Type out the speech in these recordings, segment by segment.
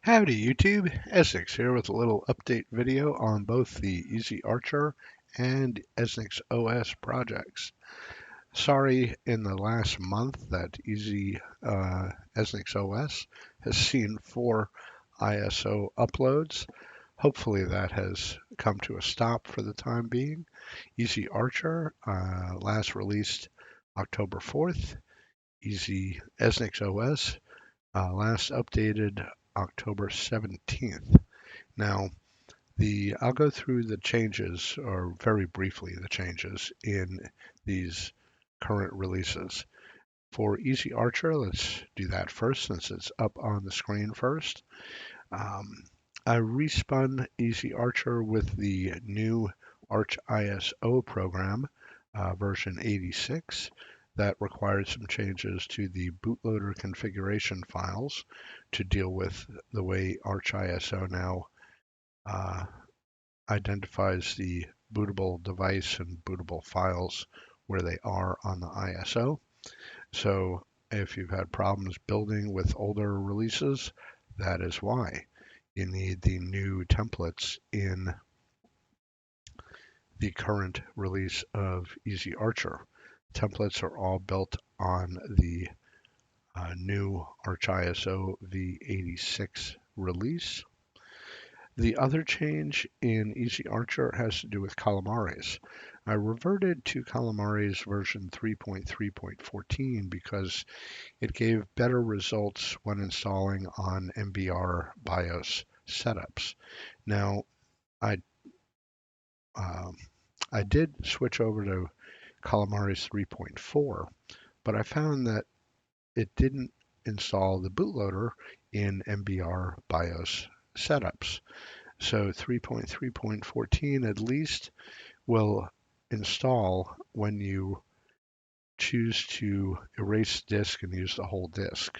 Howdy YouTube, Esnix here with a little update video on both the Ezarcher and Esnix OS projects. Sorry in the last month that Esnix OS has seen 4 ISO uploads. Hopefully that has come to a stop for the time being. Ezarcher last released October 4th. Esnix OS last updated October 17th. Now, I'll go through the changes, or very briefly the changes in these current releases. For Ezarcher, let's do that first since it's up on the screen first. I respun Ezarcher with the new ArchISO program, version 86. That required some changes to the bootloader configuration files to deal with the way ArchISO now identifies the bootable device and bootable files where they are on the ISO. So if you've had problems building with older releases, that is why. You need the new templates in the current release of Ezarcher. Templates are all built on the new ArchISO v86 release. The other change in Ezarcher has to do with Calamares. I reverted to Calamares version 3.3.14 because it gave better results when installing on MBR BIOS setups. Now, I did switch over to Calamares 3.4, but I found that it didn't install the bootloader in MBR BIOS setups. So 3.3.14 at least will install when you choose to erase disk and use the whole disk.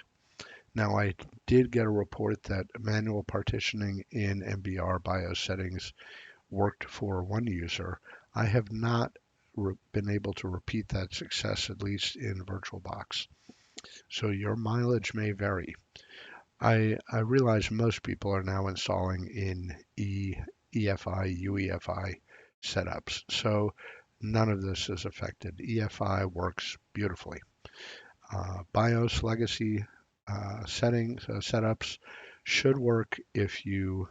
Now I did get a report that manual partitioning in MBR BIOS settings worked for one user. I have not been able to repeat that success, at least in VirtualBox. So your mileage may vary. I realize most people are now installing in EFI, UEFI setups, so none of this is affected. EFI works beautifully. BIOS legacy setups should work if you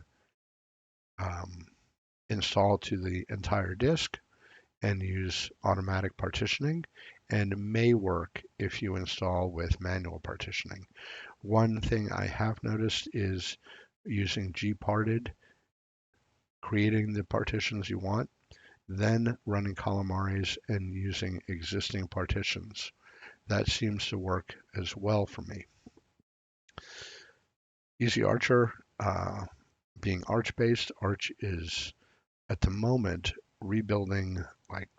install to the entire disk and use automatic partitioning, and may work if you install with manual partitioning. One thing I have noticed is using gparted, creating the partitions you want, then running Calamares and using existing partitions. That seems to work as well for me. Ezarcher, being Arch-based, Arch is at the moment rebuilding like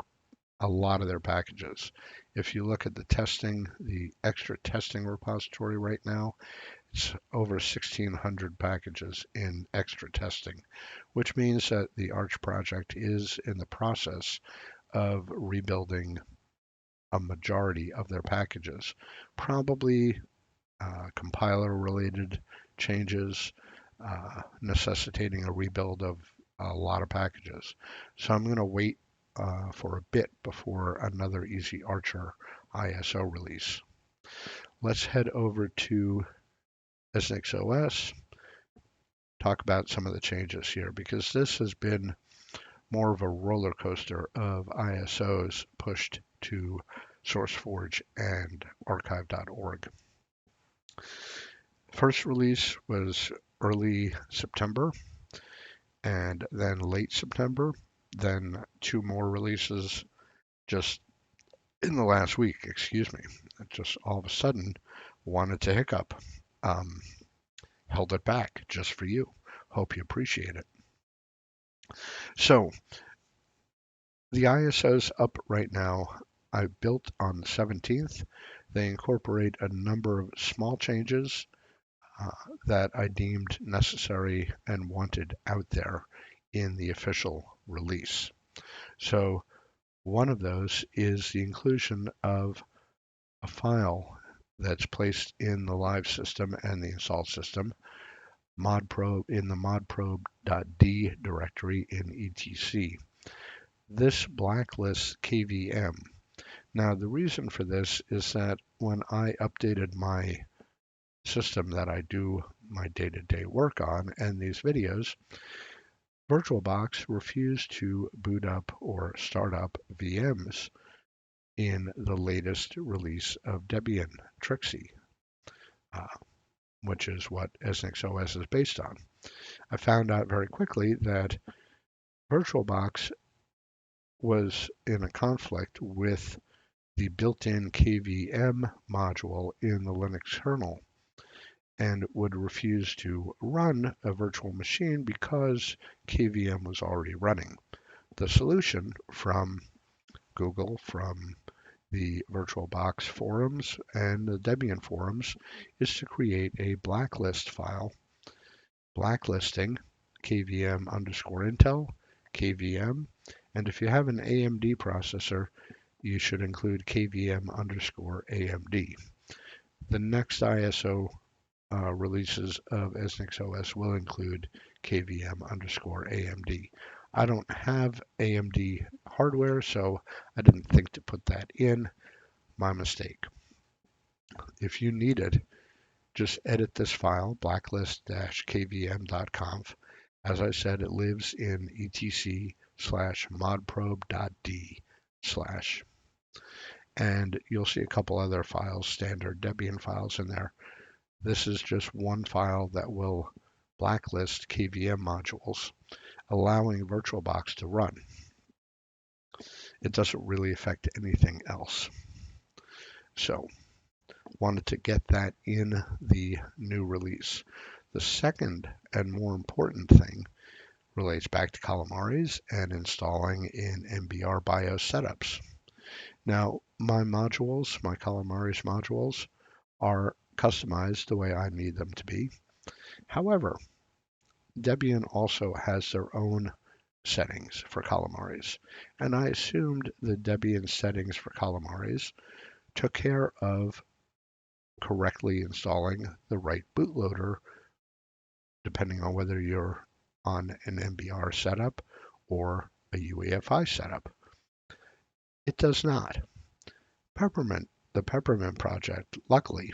a lot of their packages. If you look at the testing, the extra testing repository right now, it's over 1,600 packages in extra testing, which means that the Arch project is in the process of rebuilding a majority of their packages, probably compiler-related changes necessitating a rebuild of a lot of packages. So I'm going to wait for a bit before another Ezarcher ISO release. Let's head over to EznixOS, talk about some of the changes here, because this has been more of a roller coaster of ISOs pushed to SourceForge and archive.org. First release was early September, and then late September, then 2 more releases just in the last week, excuse me. It just all of a sudden wanted to hiccup. Held it back just for you. Hope you appreciate it. So the ISO's up right now. I built on the 17th. They incorporate a number of small changes that I deemed necessary and wanted out there in the official release. So one of those is the inclusion of a file that's placed in the live system and the installed system modprobe in the modprobe.d directory in etc. This blacklists KVM. Now, the reason for this is that when I updated my system that I do my day-to-day work on and these videos, VirtualBox refused to boot up or start up VMs in the latest release of Debian Trixie, uh, which is what EznixOS is based on. I found out very quickly that VirtualBox was in a conflict with the built-in KVM module in the Linux kernel and would refuse to run a virtual machine because KVM was already running. The solution from Google, from the VirtualBox forums and the Debian forums, is to create a blacklist file, blacklisting KVM underscore Intel, KVM, and if you have an AMD processor, you should include KVM underscore AMD. The next ISO releases of EznixOS will include KVM underscore AMD. I don't have AMD hardware, so I didn't think to put that in. My mistake. If you need it, just edit this file, blacklist-kvm.conf. As I said, it lives in etc/modprobe.d/. And you'll see a couple other files, standard Debian files in there. This is just one file that will blacklist KVM modules, allowing VirtualBox to run. It doesn't really affect anything else. So, wanted to get that in the new release. The second and more important thing relates back to Calamares and installing in MBR BIOS setups. Now, my modules, my Calamares modules, are customized the way I need them to be. However, Debian also has their own settings for Calamares, and I assumed the Debian settings for Calamares took care of correctly installing the right bootloader, depending on whether you're on an MBR setup or a UEFI setup. It does not. Peppermint, the Peppermint project, luckily,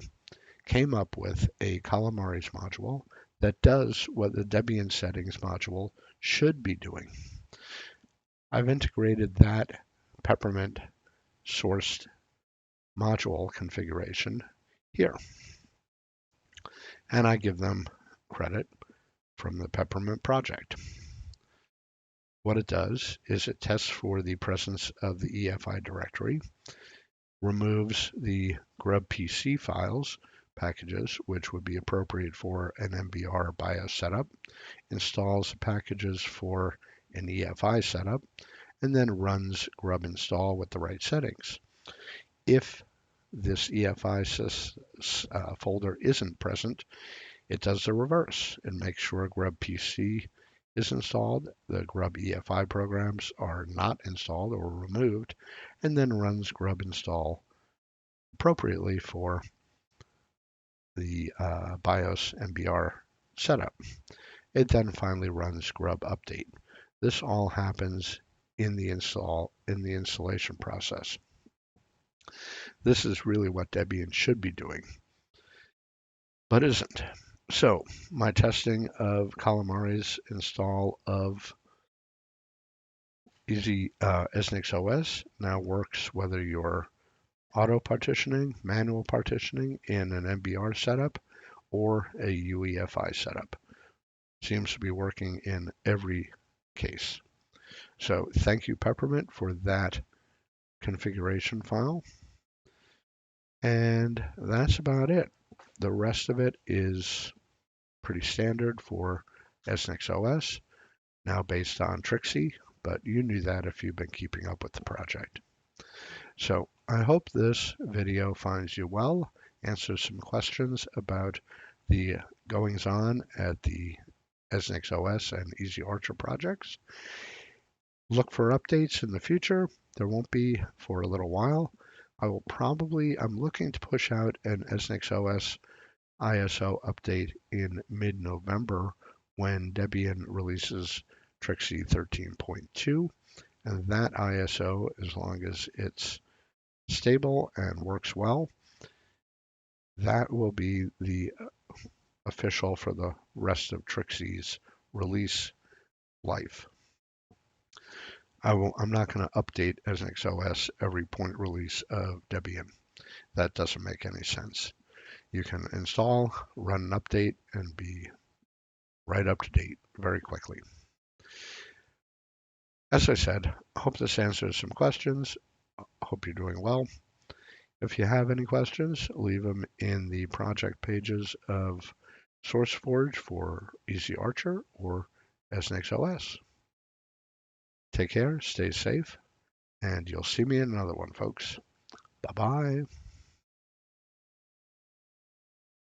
came up with a Calamares module that does what the Debian settings module should be doing. I've integrated that Peppermint sourced module configuration here. And I give them credit from the Peppermint project. What it does is it tests for the presence of the EFI directory, removes the grubpc files, packages, which would be appropriate for an MBR BIOS setup, installs packages for an EFI setup, and then runs grub install with the right settings. If this EFI folder isn't present, it does the reverse and makes sure grubpc is installed, the grub EFI programs are not installed or removed, and then runs grub install appropriately for the BIOS MBR setup. It then finally runs grub update. This all happens in the installation process. This is really what Debian should be doing, but isn't. So my testing of Calamares install of EznixOS now works whether you're auto partitioning, manual partitioning in an MBR setup or a UEFI setup. Seems to be working in every case. So thank you, Peppermint, for that configuration file. And that's about it. The rest of it is pretty standard for EznixOS, now based on Trixie, but you knew that if you've been keeping up with the project. So I hope this video finds you well, answers some questions about the goings-on at the EznixOS and Ezarcher projects. Look for updates in the future. There won't be for a little while. I'm looking to push out an EznixOS ISO update in mid-November when Debian releases Trixie 13.2, and that ISO, as long as it's stable and works well, that will be the official for the rest of Trixie's release life. I'm not going to update EznixOS every point release of Debian. That doesn't make any sense. You can install, run an update, and be right up to date very quickly. As I said, I hope this answers some questions. I hope you're doing well. If you have any questions, leave them in the project pages of SourceForge for Ezarcher or EznixOS. Take care, stay safe, and you'll see me in another one, folks. Bye-bye.